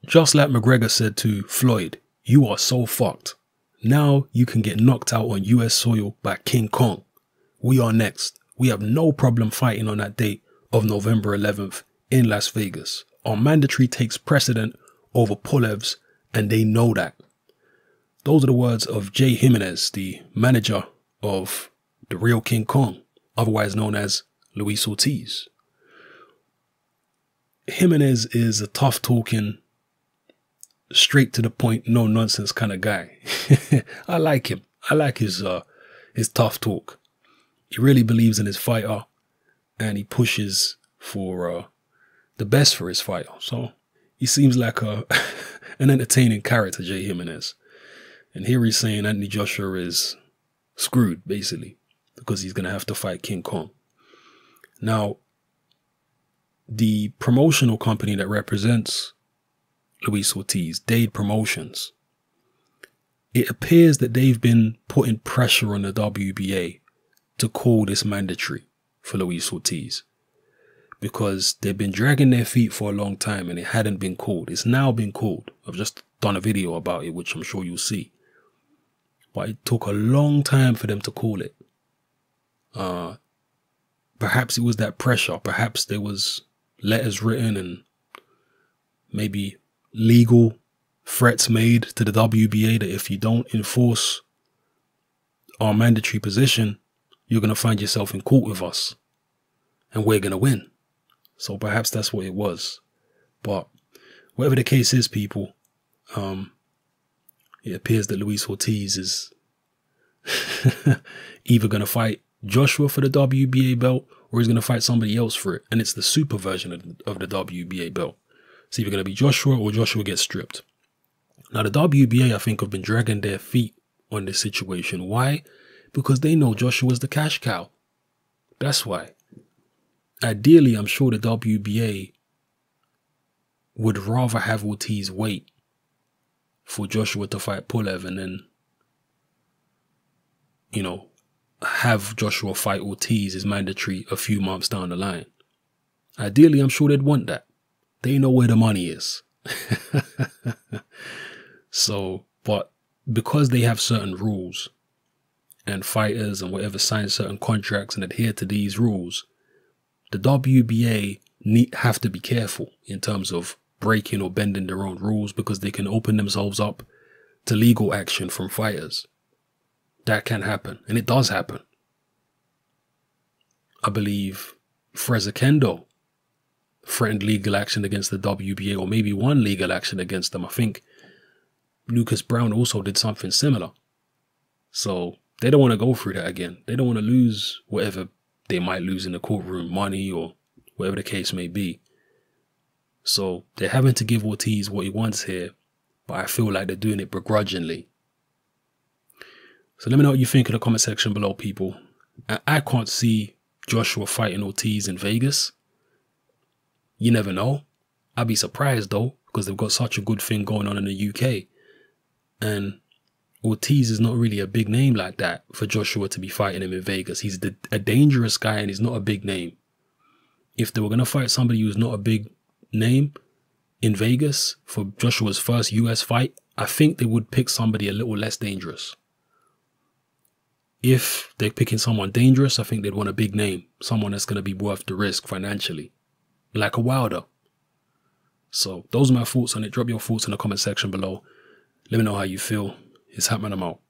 Just like McGregor said to Floyd, you are so fucked. Now you can get knocked out on US soil by King Kong. We are next. We have no problem fighting on that date of November 11th in Las Vegas. Our mandatory takes precedent over Pulev's, and they know that. Those are the words of Jay Jimenez, the manager of the real King Kong, otherwise known as Luis Ortiz. Jimenez is a tough-talking, straight to the point, no nonsense kind of guy. I like him. I like his tough talk. He really believes in his fighter, and he pushes for the best for his fighter. So he seems like an entertaining character, Jay Jimenez. And here he's saying Anthony Joshua is screwed, basically, because he's going to have to fight King Kong. Now, the promotional company that represents Luis Ortiz, Dade Promotions, it appears that they've been putting pressure on the WBA to call this mandatory for Luis Ortiz, because they've been dragging their feet for a long time and it hadn't been called. It's now been called. I've just done a video about it, which I'm sure you'll see. But it took a long time for them to call it. Perhaps it was that pressure. Perhaps there was letters written and maybe legal threats made to the WBA that if you don't enforce our mandatory position, you're going to find yourself in court with us and we're going to win. So perhaps that's what it was. But whatever the case is, people, it appears that Luis Ortiz is either going to fight Joshua for the WBA belt or he's going to fight somebody else for it. And it's the super version of the WBA belt. It's either going to be Joshua or Joshua gets stripped. Now, the WBA, I think, have been dragging their feet on this situation. Why? Because they know Joshua's the cash cow. That's why. Ideally, I'm sure the WBA would rather have Ortiz wait for Joshua to fight Pulev and then, you know, have Joshua fight Ortiz is mandatory a few months down the line. Ideally, I'm sure they'd want that. They know where the money is. So, but because they have certain rules and fighters and whatever sign certain contracts and adhere to these rules, the WBA have to be careful in terms of breaking or bending their own rules, because they can open themselves up to legal action from fighters. That can happen, and it does happen. I believe Freza Kendo threatened legal action against the WBA, or maybe won legal action against them. I think Lucas Brown also did something similar. So they don't want to go through that again. They don't want to lose whatever they might lose in the courtroom, money or whatever the case may be. So they're having to give Ortiz what he wants here, but I feel like they're doing it begrudgingly. So let me know what you think in the comment section below, people. I can't see Joshua fighting Ortiz in Vegas. You never know. I'd be surprised though, because they've got such a good thing going on in the UK. And Ortiz is not really a big name like that for Joshua to be fighting him in Vegas. He's a dangerous guy and he's not a big name. If they were going to fight somebody who's not a big name in Vegas for Joshua's first US fight, I think they would pick somebody a little less dangerous. If they're picking someone dangerous, I think they'd want a big name. Someone that's going to be worth the risk financially. Like a Wilder. So those are my thoughts on it. Drop your thoughts in the comment section below. Let me know how you feel. It's happening. I'm out.